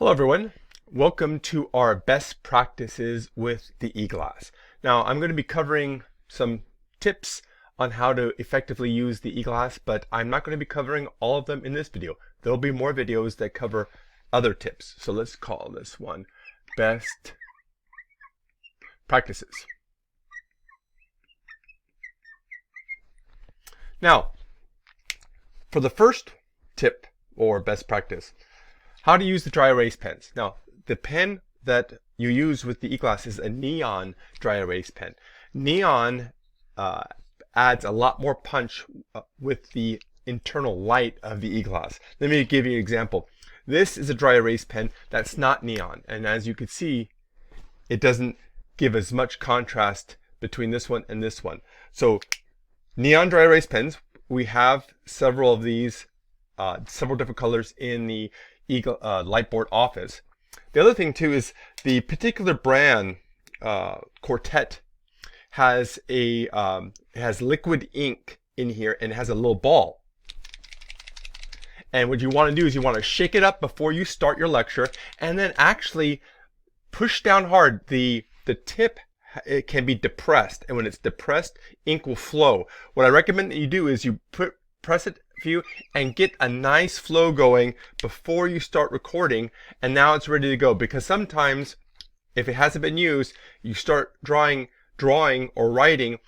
Hello everyone, welcome to our best practices with the eGlass. Now I'm going to be covering some tips on how to effectively use the eGlass, but I'm not going to be covering all of them in this video. There'll be more videos that cover other tips. So let's call this one best practices. Now, for the first tip or best practice, how to use the dry erase pens. Now, the pen that you use with the eGlass is a neon dry erase pen. Neon adds a lot more punch with the internal light of the eGlass. Let me give you an example. This is a dry erase pen that's not neon, and as you can see, it doesn't give as much contrast between this one and this one. So, neon dry erase pens, we have several of these, several different colors in the Lightboard office. The other thing too is the particular brand Quartet has has liquid ink in here and it has a little ball. And what you want to do is you want to shake it up before you start your lecture, and then actually push down hard. The tip, it can be depressed, and when it's depressed, ink will flow. What I recommend that you do is you press it and get a nice flow going before you start recording, and now it's ready to go. Because sometimes if it hasn't been used, you start drawing or writing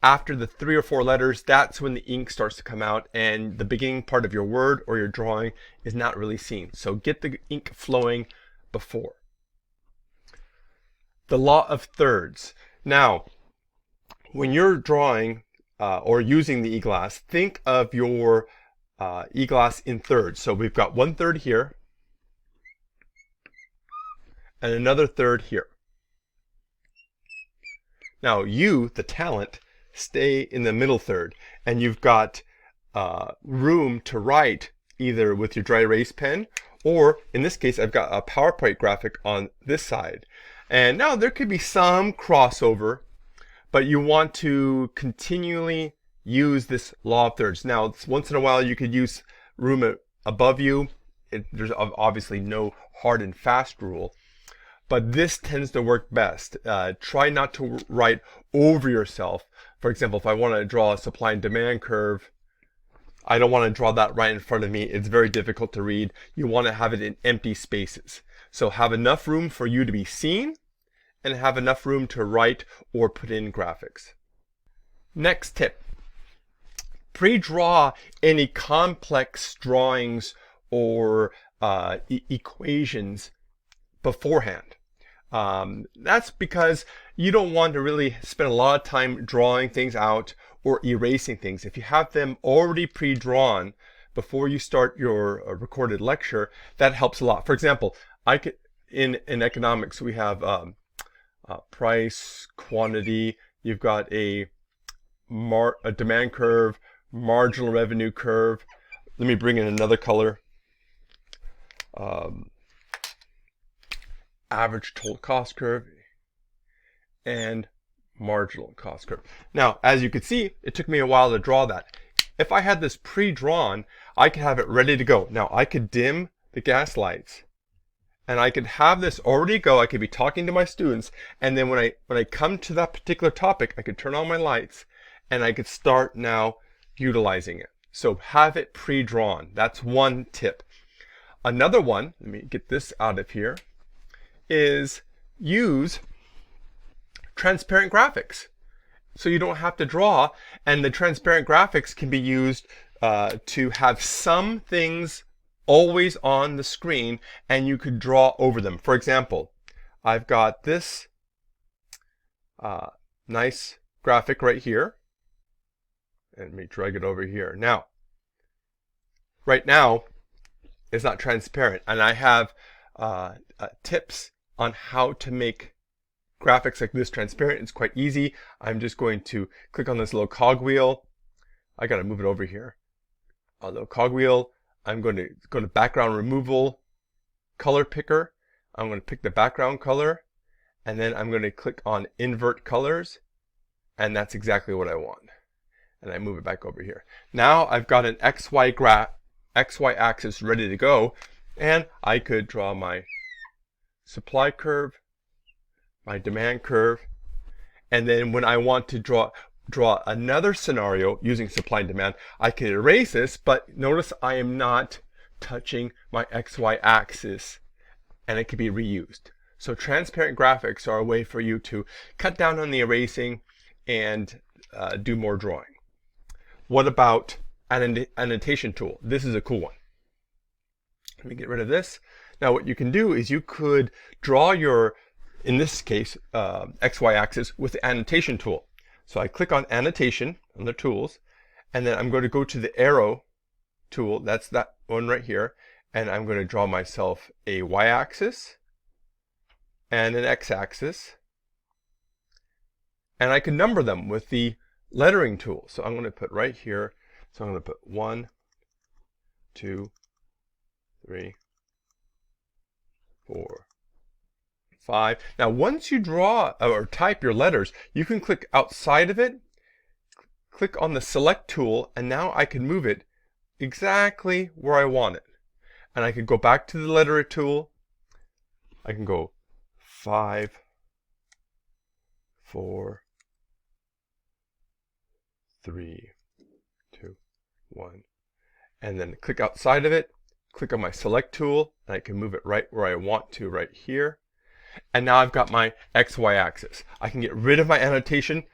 after the 3 or 4 letters. That's when the ink starts to come out and the beginning part of your word or your drawing is not really seen. So get the ink flowing before. The law of thirds. Now, when you're drawing or using the eGlass, think of your eGlass in thirds. So we've got 1/3 here and another third here. Now you, the talent, stay in the middle third, and you've got room to write either with your dry erase pen, or in this case I've got a PowerPoint graphic on this side. And now there could be some crossover, but you want to continually use this law of thirds. Now, once in a while you could use room above you. There's obviously no hard and fast rule, but this tends to work best. Try not to write over yourself. For example, if I want to draw a supply and demand curve, I don't want to draw that right in front of me. It's very difficult to read. You want to have it in empty spaces. So have enough room for you to be seen and have enough room to write or put in graphics. Next tip. Pre-draw any complex drawings or equations beforehand. That's because you don't want to really spend a lot of time drawing things out or erasing things. If you have them already pre-drawn before you start your recorded lecture, that helps a lot. For example, in economics we have price, quantity. You've got a demand curve, marginal revenue curve. Let me bring in another color. Average total cost curve and marginal cost curve. Now, as you can see, it took me a while to draw that. If I had this pre-drawn, I could have it ready to go. Now, I could dim the gas lights and I could have this already go. I could be talking to my students, and then when I come to that particular topic, I could turn on my lights and I could start now utilizing it. So have it pre-drawn. That's one tip. Another one, let me get this out of here, is use transparent graphics. So you don't have to draw, and the transparent graphics can be used to have some things always on the screen and you could draw over them. For example, I've got this nice graphic right here. And let me drag it over here. Now, right now, it's not transparent, and I have tips on how to make graphics like this transparent. It's quite easy. I'm just going to click on this little cogwheel. I gotta move it over here. A little cogwheel. I'm going to go to background removal, color picker. I'm going to pick the background color, and then I'm going to click on invert colors, and that's exactly what I want. And I move it back over here. Now I've got an XY axis ready to go, and I could draw my supply curve, my demand curve, and then when I want to draw another scenario using supply and demand, I can erase this, but notice I am not touching my XY axis, and it can be reused. So transparent graphics are a way for you to cut down on the erasing and do more drawing. What about an annotation tool? This is a cool one. Let me get rid of this. Now what you can do is you could draw your, in this case, XY axis with the annotation tool. So I click on annotation on the tools, and then I'm going to go to the arrow tool. That's that one right here. And I'm going to draw myself a y-axis and an x-axis. And I can number them with the lettering tool. So I'm going to put right here. So I'm going to put 1, 2, 3, 4, 5. Now, once you draw or type your letters, you can click outside of it, click on the select tool, and now I can move it exactly where I want it. And I can go back to the letter tool. I can go 5, 4, 3, 2, 1, and then click outside of it, click on my select tool, and I can move it right where I want to, right here. And now I've got my XY axis. I can get rid of my annotation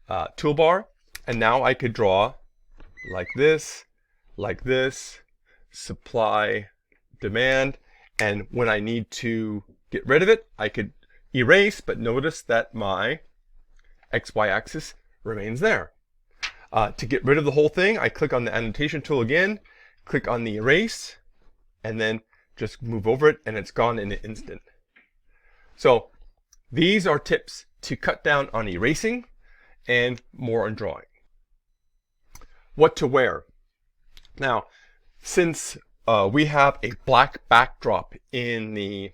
toolbar, and now I could draw like this, supply, demand, and when I need to get rid of it, I could erase, but notice that my XY axis remains there. To get rid of the whole thing, I click on the annotation tool again, click on the erase, and then just move over it, and it's gone in an instant. So these are tips to cut down on erasing and more on drawing. What to wear? Now, since we have a black backdrop in the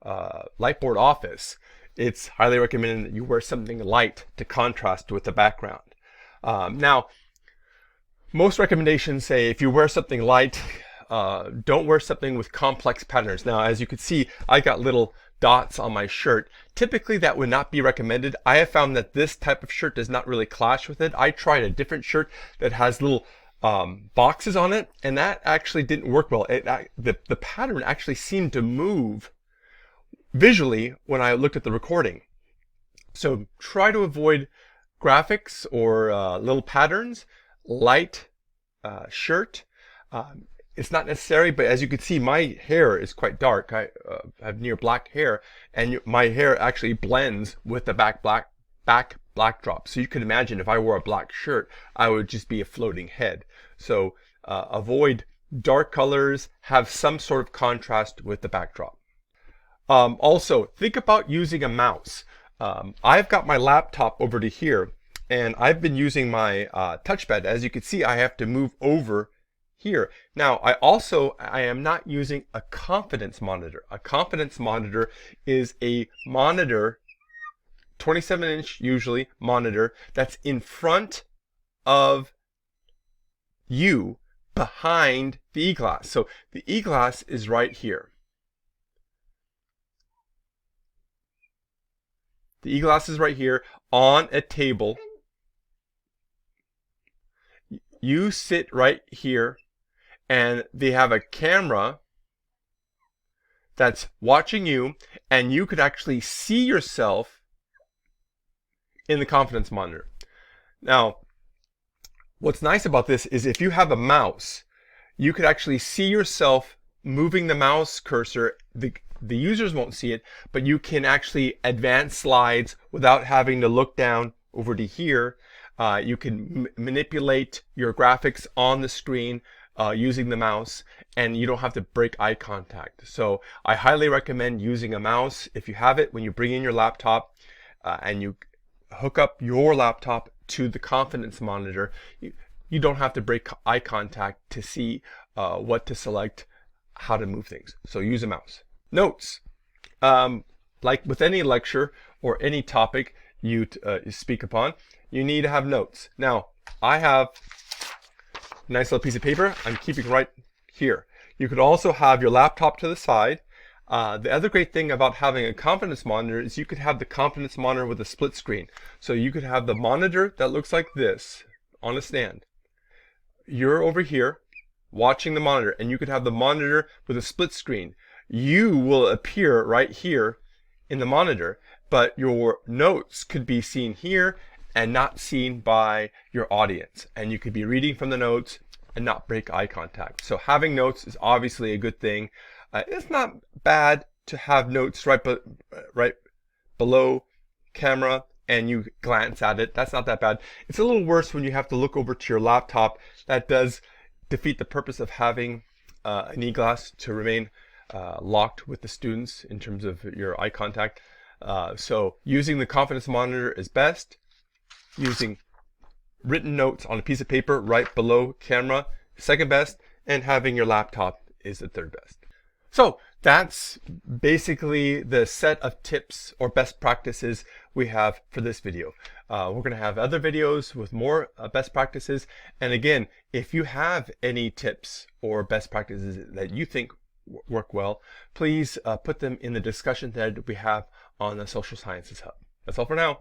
Lightboard office, it's highly recommended that you wear something light to contrast with the background. Now, most recommendations say if you wear something light, don't wear something with complex patterns. Now, as you can see, I got little dots on my shirt. Typically, that would not be recommended. I have found that this type of shirt does not really clash with it. I tried a different shirt that has little boxes on it, and that actually didn't work well. The pattern actually seemed to move visually when I looked at the recording. So try to avoid graphics or little patterns. Light shirt. It's not necessary, but as you can see, my hair is quite dark. I have near black hair, and my hair actually blends with the back backdrop. So you can imagine if I wore a black shirt, I would just be a floating head. So avoid dark colors, have some sort of contrast with the backdrop. Also, think about using a mouse. I've got my laptop over to here, and I've been using my touchpad. As you can see, I have to move over here. Now, I am not using a confidence monitor. A confidence monitor is a monitor, 27-inch usually monitor, that's in front of you behind the e-glass. So the e-glass is right here. The e-glass is right here on a table. You sit right here, and they have a camera that's watching you, and you could actually see yourself in the confidence monitor. Now, what's nice about this is if you have a mouse, you could actually see yourself moving the mouse cursor. The users won't see it, but you can actually advance slides without having to look down over to here. You can manipulate your graphics on the screen using the mouse, and you don't have to break eye contact. So I highly recommend using a mouse if you have it when you bring in your laptop and you hook up your laptop to the confidence monitor. You don't have to break eye contact to see what to select, how to move things. So use a mouse. Notes. Like with any lecture or any topic you speak upon, you need to have notes. Now, I have a nice little piece of paper I'm keeping right here. You could also have your laptop to the side. The other great thing about having a confidence monitor is you could have the confidence monitor with a split screen. So you could have the monitor that looks like this on a stand. You're over here watching the monitor, and you could have the monitor with a split screen. You will appear right here in the monitor, but your notes could be seen here and not seen by your audience. And you could be reading from the notes and not break eye contact. So having notes is obviously a good thing. It's not bad to have notes right below camera and you glance at it. That's not that bad. It's a little worse when you have to look over to your laptop. That does defeat the purpose of having an e-glass to remain locked with the students in terms of your eye contact. So using the confidence monitor is best. Using written notes on a piece of paper right below camera, second best, and having your laptop is the third best. So that's basically the set of tips or best practices we have for this video. We're going to have other videos with more best practices. And again, if you have any tips or best practices that you think work well, please put them in the discussion thread we have on the Social Sciences Hub. That's all for now.